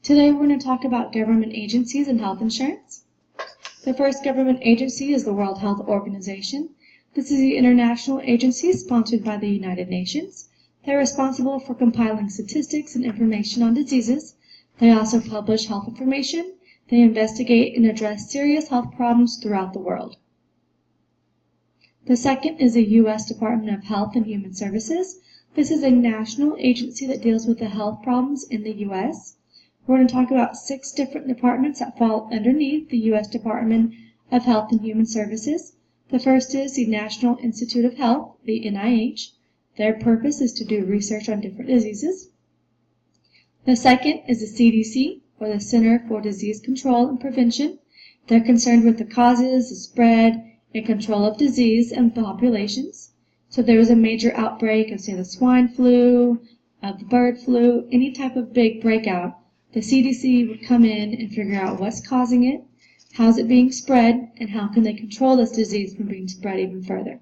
Today we're going to talk about government agencies and health insurance. The first government agency is the World Health Organization. This is the international agency sponsored by the United Nations. They're responsible for compiling statistics and information on diseases. They also publish health information. They investigate and address serious health problems throughout the world. The second is the U.S. Department of Health and Human Services. This is a national agency that deals with the health problems in the U.S. We're going to talk about 6 different departments that fall underneath the U.S. Department of Health and Human Services. The first is the National Institute of Health, the NIH. Their purpose is to do research on different diseases. The second is the CDC, or the Center for Disease Control and Prevention. They're concerned with the causes, the spread, and control of disease in populations. So if there was a major outbreak of, say, the swine flu, of the bird flu, any type of big breakout, the CDC would come in and figure out what's causing it, how is it being spread, and how can they control this disease from being spread even further.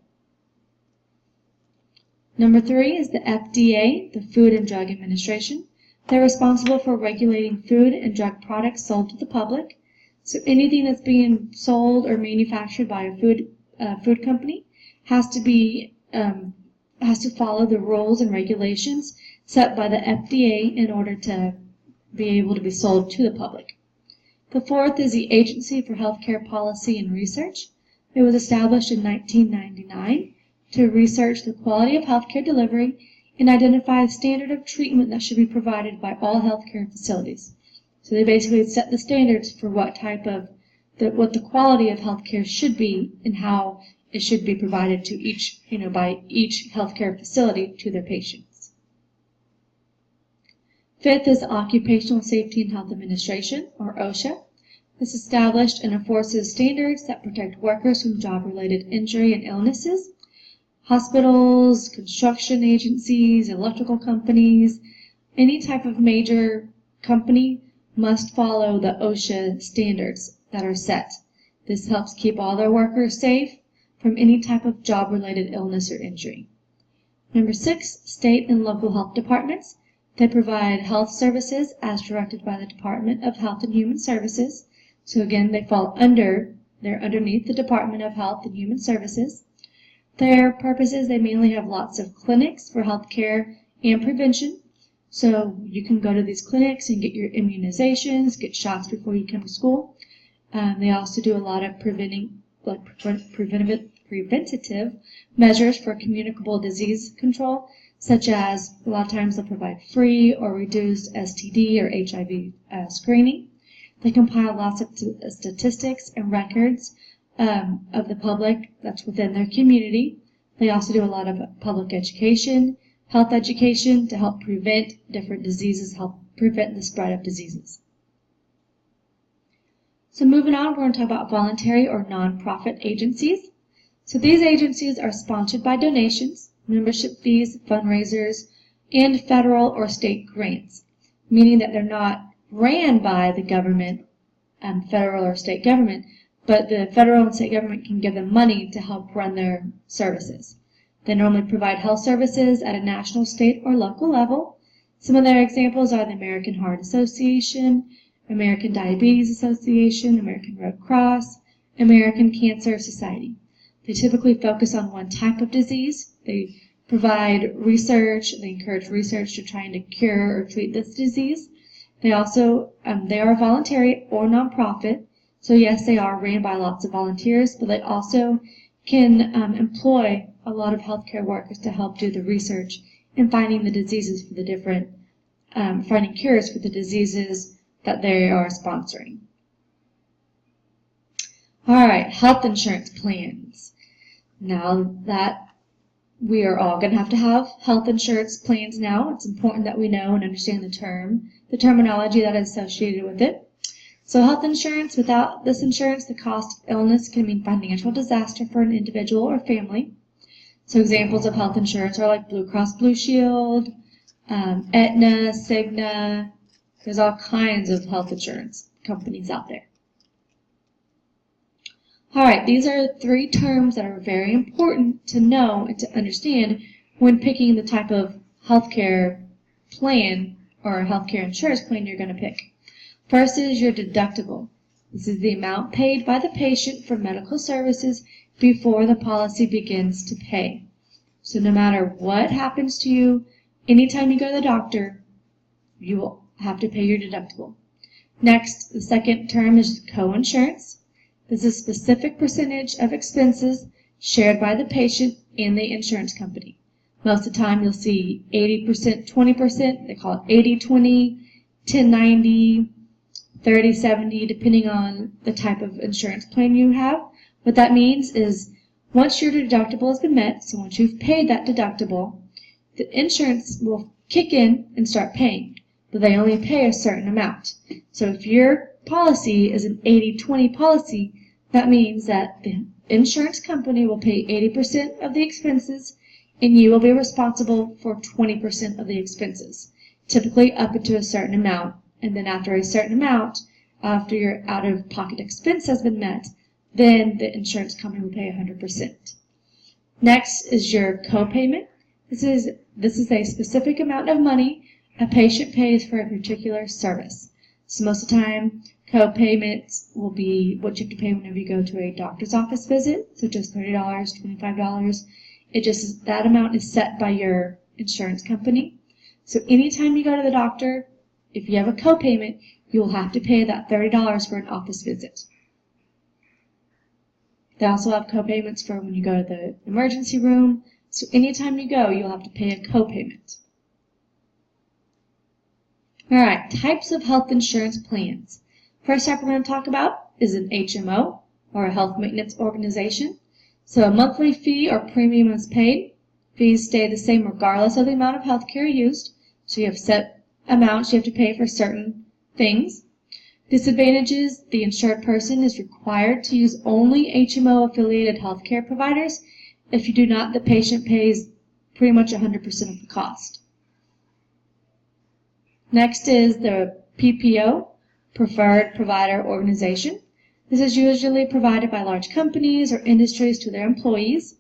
Number 3 is the FDA, the Food and Drug Administration. They're responsible for regulating food and drug products sold to the public. So anything that's being sold or manufactured by a food company has to follow the rules and regulations set by the FDA in order to be able to be sold to the public. The fourth is the Agency for Healthcare Policy and Research. It was established in 1999 to research the quality of healthcare delivery and identify a standard of treatment that should be provided by all healthcare facilities. So they basically set the standards for what the quality of healthcare should be and how it should be provided to by each healthcare facility to their patients. Fifth is the Occupational Safety and Health Administration, or OSHA. This established and enforces standards that protect workers from job-related injury and illnesses. Hospitals, construction agencies, electrical companies, any type of major company must follow the OSHA standards that are set. This helps keep all their workers safe from any type of job-related illness or injury. Number 6, state and local health departments. They provide health services as directed by the Department of Health and Human Services. So again, they're underneath the Department of Health and Human Services. Their purposes, they mainly have lots of clinics for health care and prevention. So you can go to these clinics and get your immunizations, get shots before you come to school. They also do a lot of preventative measures for communicable disease control, such as a lot of times they'll provide free or reduced STD or HIV screening. They compile lots of statistics and records of the public that's within their community. They also do a lot of public education, health education to help prevent different diseases, help prevent the spread of diseases. So moving on, we're going to talk about voluntary or nonprofit agencies. So these agencies are sponsored by donations, membership fees, fundraisers, and federal or state grants, meaning that they're not ran by the government, federal or state government, but the federal and state government can give them money to help run their services. They normally provide health services at a national, state, or local level. Some of their examples are the American Heart Association, American Diabetes Association, American Red Cross, American Cancer Society. They typically focus on one type of disease. They provide research, they encourage research to try and cure or treat this disease. They also, they are voluntary or nonprofit. So yes, they are ran by lots of volunteers, but they also can employ a lot of healthcare workers to help do the research in finding the diseases for the different, finding cures for the diseases that they are sponsoring. All right, health insurance plans. Now that we are all going to have health insurance plans now, it's important that we know and understand the terminology that is associated with it. So health insurance, without this insurance, the cost of illness can mean financial disaster for an individual or family. So examples of health insurance are like Blue Cross Blue Shield, Aetna, Cigna. There's all kinds of health insurance companies out there. All right, these are 3 terms that are very important to know and to understand when picking the type of healthcare plan or healthcare insurance plan you're going to pick. First is your deductible. This is the amount paid by the patient for medical services before the policy begins to pay. So no matter what happens to you, anytime you go to the doctor, you will have to pay your deductible. Next, the second term is coinsurance. This is a specific percentage of expenses shared by the patient and the insurance company. Most of the time you'll see 80%, 20%, they call it 80-20, 10-90, 30-70, depending on the type of insurance plan you have. What that means is once your deductible has been met, so once you've paid that deductible, the insurance will kick in and start paying, but they only pay a certain amount. So if your policy is an 80-20 policy, that means that the insurance company will pay 80% of the expenses and you will be responsible for 20% of the expenses, typically up to a certain amount. And then after a certain amount, after your out-of-pocket expense has been met, then the insurance company will pay 100%. Next is your copayment. This is a specific amount of money a patient pays for a particular service. So most of the time, copayments will be what you have to pay whenever you go to a doctor's office visit, such as $30, $25. That amount is set by your insurance company. So anytime you go to the doctor, if you have a copayment, you will have to pay that $30 for an office visit. They also have copayments for when you go to the emergency room. So anytime you go, you'll have to pay a copayment. Alright, types of health insurance plans. First type we're going to talk about is an HMO, or a health maintenance organization. So a monthly fee or premium is paid. Fees stay the same regardless of the amount of health care used. So you have set amounts you have to pay for certain things. Disadvantages: the insured person is required to use only HMO-affiliated healthcare providers. If you do not, the patient pays pretty much 100% of the cost. Next is the PPO, Preferred Provider Organization. This is usually provided by large companies or industries to their employees.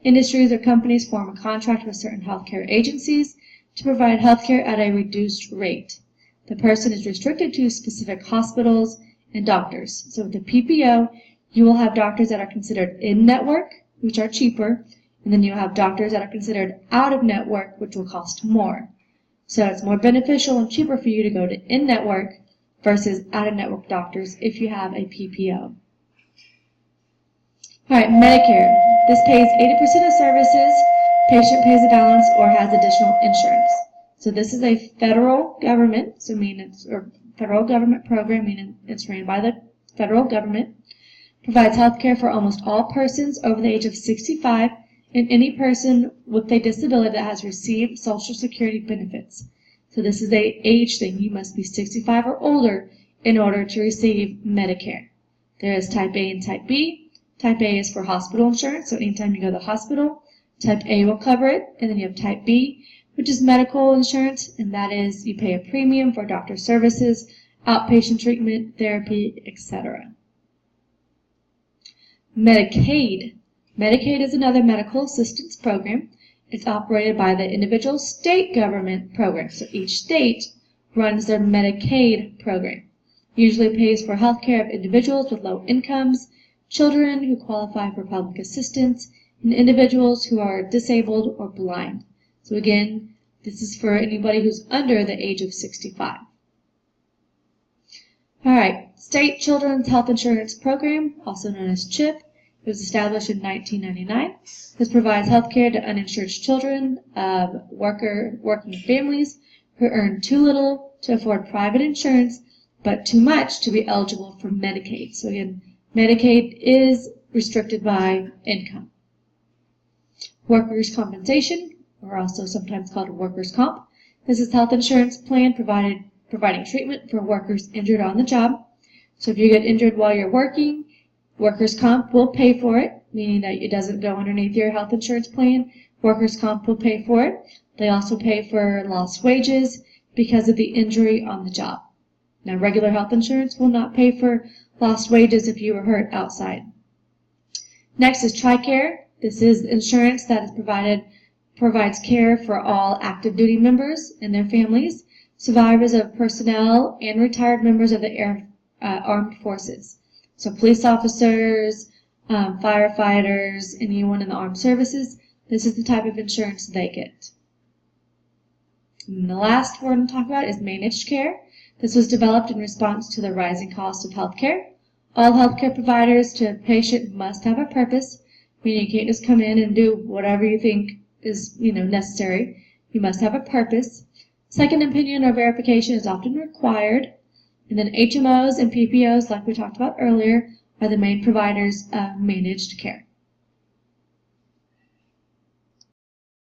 Industries or companies form a contract with certain healthcare agencies to provide healthcare at a reduced rate. The person is restricted to specific hospitals and doctors. So with the PPO, you will have doctors that are considered in-network, which are cheaper, and then you have doctors that are considered out-of-network, which will cost more. So it's more beneficial and cheaper for you to go to in-network versus out-of-network doctors if you have a PPO. Alright, Medicare. This pays 80% of services, patient pays a balance, or has additional insurance. So this is a federal government, federal government program, meaning it's ran by the federal government. Provides health care for almost all persons over the age of 65 and any person with a disability that has received Social Security benefits. So this is an age thing. You must be 65 or older in order to receive Medicare. There is Type A and Type B. Type A is for hospital insurance, so anytime you go to the hospital, Type A will cover it. And then you have Type B, which is medical insurance, and that is you pay a premium for doctor services, outpatient treatment, therapy, etc. Medicaid. Medicaid is another medical assistance program. It's operated by the individual state government program. So each state runs their Medicaid program. Usually pays for health care of individuals with low incomes, children who qualify for public assistance, and individuals who are disabled or blind. So again, this is for anybody who's under the age of 65. Alright, State Children's Health Insurance Program, also known as CHIP. It was established in 1999. This provides health care to uninsured children of working families who earn too little to afford private insurance, but too much to be eligible for Medicaid. So again, Medicaid is restricted by income. Workers' compensation, or also sometimes called workers' comp. This is health insurance plan providing treatment for workers injured on the job. So if you get injured while you're working, workers' comp will pay for it, meaning that it doesn't go underneath your health insurance plan. Workers' comp will pay for it. They also pay for lost wages because of the injury on the job. Now, regular health insurance will not pay for lost wages if you were hurt outside. Next is TRICARE. This is insurance that is provides care for all active duty members and their families. survivors of personnel, and retired members of the armed forces. So police officers, firefighters, anyone in the armed services, this is the type of insurance they get. And the last we're going to talk about is managed care. This was developed in response to the rising cost of healthcare. All healthcare providers to a patient must have a purpose, meaning you can't just come in and do whatever you think is necessary. You must have a purpose. Second opinion or verification is often required. And then HMOs and PPOs, like we talked about earlier, are the main providers of managed care.